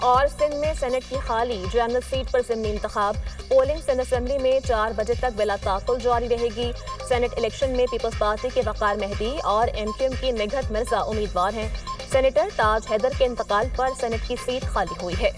اور سندھ میں سینٹ کی خالی جنرل سیٹ پر ضمنی انتخاب، پولنگ سندھ اسمبلی میں 4 بجے تک بلا تعطل جاری رہے گی۔ سینٹ الیکشن میں پیپلز پارٹی کے وقار مہدی اور ایم کیو ایم کی نگہت مرزا امیدوار ہیں۔ سینیٹر تاج حیدر کے انتقال پر سینٹ کی سیٹ خالی ہوئی ہے۔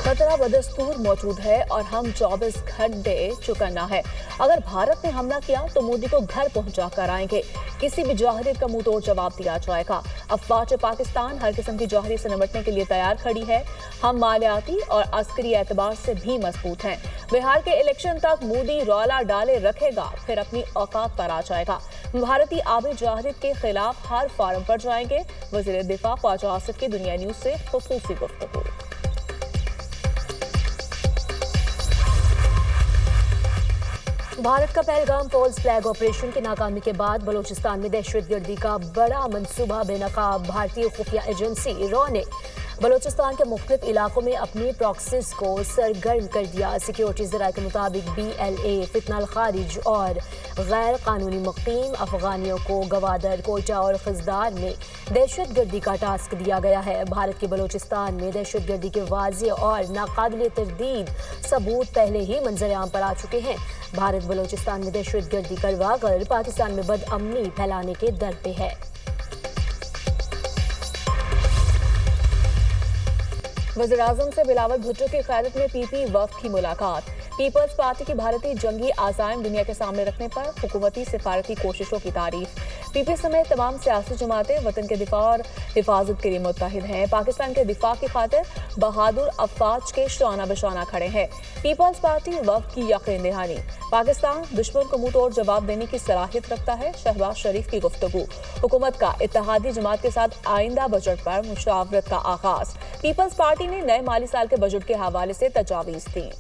خطرہ بدستور موجود ہے اور ہم 24 گھنٹے چکنا ہے۔ اگر بھارت نے حملہ کیا تو مودی کو گھر پہنچا کر آئیں گے، کسی بھی جوہریت کا منہ توڑ جواب دیا جائے گا۔ افواج پاکستان ہر قسم کی جوہری سے نمٹنے کے لیے تیار کھڑی ہے۔ ہم مالیاتی اور عسکری اعتبار سے بھی مضبوط ہیں۔ بہار کے الیکشن تک مودی رولا ڈالے رکھے گا، پھر اپنی اوقات پر آ جائے گا۔ بھارتی آبی جوہریت کے خلاف ہر فارم پر جائیں گے۔ وزیر دفاع خواجہ آصف کی دنیا نیوز سے خصوصی گفتگو۔ بھارت کا پہلگام فالز فلیگ آپریشن کی ناکامی کے بعد بلوچستان میں دہشت گردی کا بڑا منصوبہ بے نقاب۔ بھارتی خفیہ ایجنسی را نے بلوچستان کے مختلف علاقوں میں اپنی پراکسیز کو سرگرم کر دیا۔ سیکیورٹی ذرائع کے مطابق BLA فتنہ الخارج اور غیر قانونی مقیم افغانیوں کو گوادر، کوئٹہ اور خزدار میں دہشت گردی کا ٹاسک دیا گیا ہے۔ بھارت کے بلوچستان میں دہشت گردی کے واضح اور ناقابل تردید ثبوت پہلے ہی منظر عام پر آ چکے ہیں۔ بھارت بلوچستان میں دہشت گردی کروا کر پاکستان میں بدامنی پھیلانے کے در پہ ہے۔ وزیراعظم سے بلاول بھٹو کی قیادت میں PP وفد کی ملاقات۔ پیپلز پارٹی کی بھارتی جنگی عزائم دنیا کے سامنے رکھنے پر حکومتی سفارتی کوششوں کی تعریف۔ PP سمیت تمام سیاسی جماعتیں وطن کے دفاع اور حفاظت کے لیے متحد ہیں۔ پاکستان کے دفاع کی خاطر بہادر افواج کے شانہ بشانہ کھڑے ہیں۔ پیپلز پارٹی وفد کی یقین دہانی، پاکستان دشمن کو منہ توڑ جواب دینے کی صلاحیت رکھتا ہے۔ شہباز شریف کی گفتگو۔ حکومت کا اتحادی جماعت کے ساتھ آئندہ بجٹ پر مشاورت کا آغاز۔ پیپلز پارٹی نے نئے مالی سال کے بجٹ کے حوالے سے تجاویز دیں۔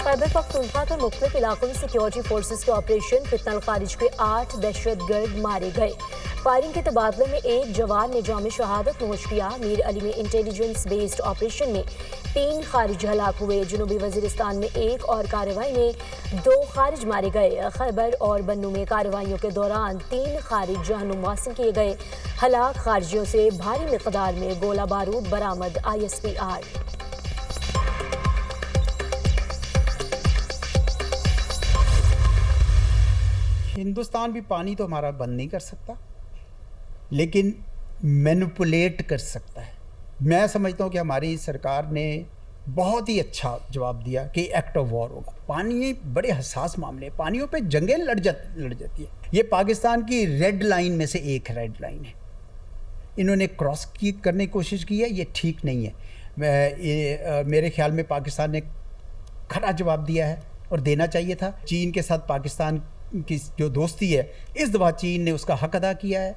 خیبر پختونخوا کے مختلف علاقوں میں سیکیورٹی فورسز کے آپریشن فتنہ الخارج کے 8 دہشت گرد مارے گئے۔ فائرنگ کے تبادلے میں ایک جوان نے جام شہادت نوش کیا۔ میر علی میں انٹیلیجنس بیسڈ آپریشن میں 3 خارج ہلاک ہوئے۔ جنوبی وزیرستان میں ایک اور کارروائی میں 2 خارج مارے گئے۔ خیبر اور بنو میں کارروائیوں کے دوران 3 خارج جہنم واصل کیے گئے۔ ہلاک خارجیوں سے بھاری مقدار میں گولہ بارود برآمد۔ ISPR۔ ہندوستان بھی پانی تو ہمارا بند نہیں کر سکتا، لیکن مینوپولیٹ کر سکتا ہے۔ میں سمجھتا ہوں کہ ہماری سرکار نے بہت ہی اچھا جواب دیا کہ ایکٹ آف وار ہوگا۔ پانی بڑے حساس معاملے، پانیوں پہ جنگیں لڑ جاتی ہے۔ یہ پاکستان کی ریڈ لائن میں سے ایک ریڈ لائن ہے۔ انہوں نے کراس کرنے کی کوشش کی ہے، یہ ٹھیک نہیں ہے۔ میرے خیال میں پاکستان نے کھڑا جواب دیا ہے اور دینا چاہیے تھا۔ چین کے ساتھ پاکستان کی جو دوستی ہے، اس دفعہ چین نے اس کا حق ادا کیا ہے۔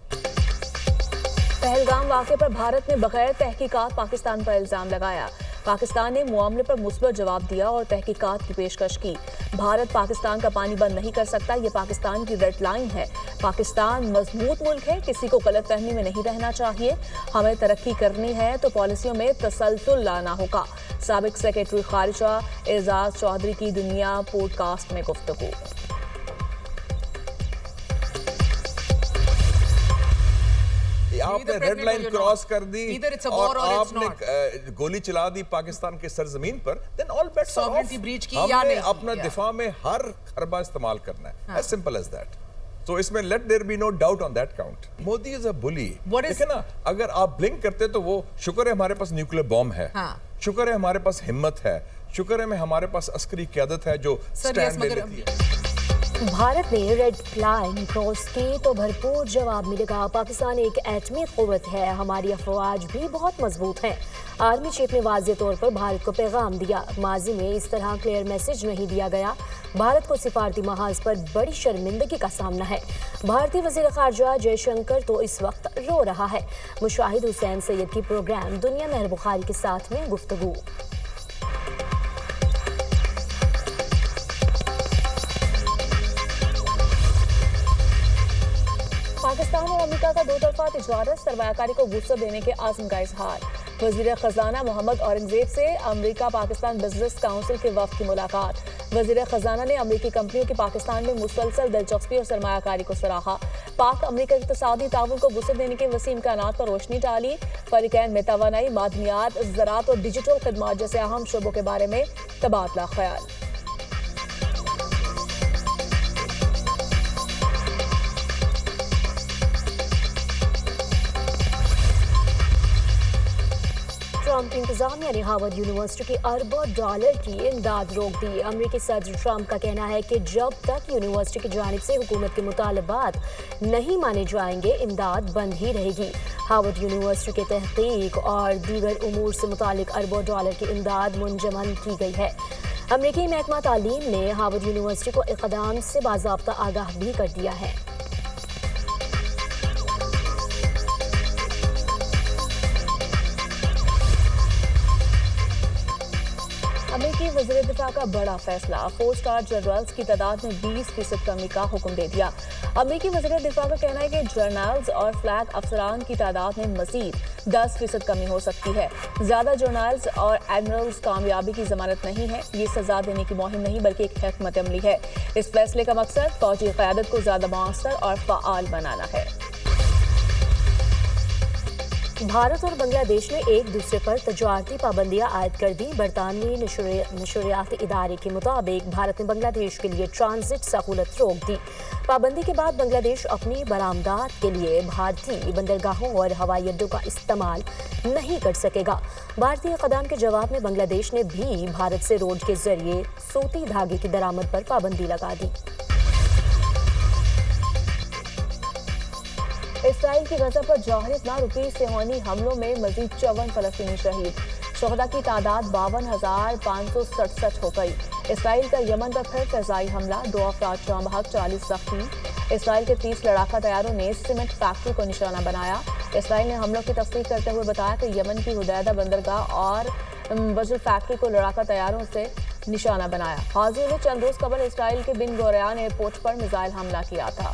پہلگام واقعے پر بھارت نے بغیر تحقیقات پاکستان پر الزام لگایا۔ پاکستان نے معاملے پر مثبت جواب دیا اور تحقیقات کی پیشکش کی۔ بھارت پاکستان کا پانی بند نہیں کر سکتا، یہ پاکستان کی ریڈ لائن ہے۔ پاکستان مضبوط ملک ہے، کسی کو غلط فہمی میں نہیں رہنا چاہیے۔ ہمیں ترقی کرنی ہے تو پالیسیوں میں تسلسل لانا ہوگا۔ سابق سیکرٹری خارجہ اعزاز چودھری کی دنیا پوڈ کاسٹ میں گفتگو۔ آپ نے ریڈ لائن کراس کر دی اور آپ نے گولی چلا دی پاکستان کے سرزمین پر، then all bets are off۔ ہم نے اپنا دفاع میں ہر حربہ استعمال کرنا ہے، as simple as that۔ تو اس میں let there be no doubt on that count۔ Modi is a bully۔ دیکھیں نا، اگر آپ بلنک کرتے تو وہ شکر ہے ہمارے پاس نیوکلیر بوم ہے، شکر ہے ہمارے پاس ہمت ہے، شکر ہے ہمارے پاس عسکری قیادت ہے جو سٹینڈ لے لیتی ہے۔ بھارت نے ریڈ لائن کراس کی تو بھرپور جواب ملے گا۔ پاکستان ایک ایٹمی قوت ہے، ہماری افواج بھی بہت مضبوط ہیں۔ آرمی چیف نے واضح طور پر بھارت کو پیغام دیا۔ ماضی میں اس طرح کلیئر میسج نہیں دیا گیا۔ بھارت کو سفارتی محاذ پر بڑی شرمندگی کا سامنا ہے۔ بھارتی وزیر خارجہ جے شنکر تو اس وقت رو رہا ہے۔ مشاہد حسین سید کی پروگرام دنیا مہر بخاری کے ساتھ میں گفتگو۔ پاکستان اور امریکہ کا دو طرفہ تجارت سرمایہ کاری کو وسعت دینے کے عزم کا اظہار۔ وزیر خزانہ محمد اورنگزیب سے امریکہ پاکستان بزنس کونسل کے وفد کی ملاقات۔ وزیر خزانہ نے امریکی کمپنیوں کی پاکستان میں مسلسل دلچسپی اور سرمایہ کاری کو سراہا۔ پاک امریکہ اقتصادی تعاون کو وسعت دینے کے وسیع امکانات پر روشنی ڈالی۔ فریقین میں توانائی، معدنیات، زراعت اور ڈیجیٹل خدمات جیسے اہم شعبوں کے بارے میں تبادلہ خیال۔ ٹرمپ انتظامیہ نے ہارورڈ یونیورسٹی کی اربوں ڈالر کی امداد روک دی۔ امریکی صدر ٹرمپ کا کہنا ہے کہ جب تک یونیورسٹی کی جانب سے حکومت کے مطالبات نہیں مانے جائیں گے، امداد بند ہی رہے گی۔ ہارورڈ یونیورسٹی کے تحقیق اور دیگر امور سے متعلق اربوں ڈالر کی امداد منجمد کی گئی ہے۔ امریکی محکمہ تعلیم نے ہارورڈ یونیورسٹی کو اقدام سے باضابطہ آگاہ بھی کر دیا ہے۔ امریکی وزیر دفاع کا بڑا فیصلہ، 4 اسٹار جنرلز کی تعداد میں 20% کمی کا حکم دے دیا۔ امریکی وزیر دفاع کا کہنا ہے کہ جنرلز اور فلیگ افسران کی تعداد میں مزید 10% کمی ہو سکتی ہے۔ زیادہ جنرلز اور ایڈمرلز کامیابی کی ضمانت نہیں ہے۔ یہ سزا دینے کی مہم نہیں بلکہ ایک حکمت عملی ہے۔ اس فیصلے کا مقصد فوجی قیادت کو زیادہ مؤثر اور فعال بنانا ہے۔ بھارت اور بنگلہ دیش نے ایک دوسرے پر تجارتی پابندیاں عائد کر دی۔ برطانوی نشریات ادارے کے مطابق بھارت نے بنگلہ دیش کے لیے ٹرانزٹ سہولت روک دی۔ پابندی کے بعد بنگلہ دیش اپنی برآمدات کے لیے بھارتی بندرگاہوں اور ہوائی اڈوں کا استعمال نہیں کر سکے گا۔ بھارتی اقدام کے جواب میں بنگلہ دیش نے بھی بھارت سے روڈ کے ذریعے سوتی دھاگے کی درآمد پر پابندی لگا دی۔ اسرائیل کی غزہ پر جارحیت نہ رکی، صہیونی حملوں میں مزید 54 فلسطینی شہید، شہداء کی تعداد 52,567 ہو گئی۔ اسرائیل کا یمن پر پھر فضائی حملہ، 2 افراد جاں بحق، 40 زخمی۔ اسرائیل کے 30 لڑاکا طیاروں نے سیمنٹ فیکٹری کو نشانہ بنایا۔ اسرائیل نے حملوں کی تصدیق کرتے ہوئے بتایا کہ یمن کی حدیدہ بندرگاہ اور وزر فیکٹری کو لڑاکا طیاروں سے نشانہ بنایا۔ حوثیوں نے چند روز قبل اسرائیل کے بن گوریان ایئرپورٹ پر میزائل حملہ کیا تھا۔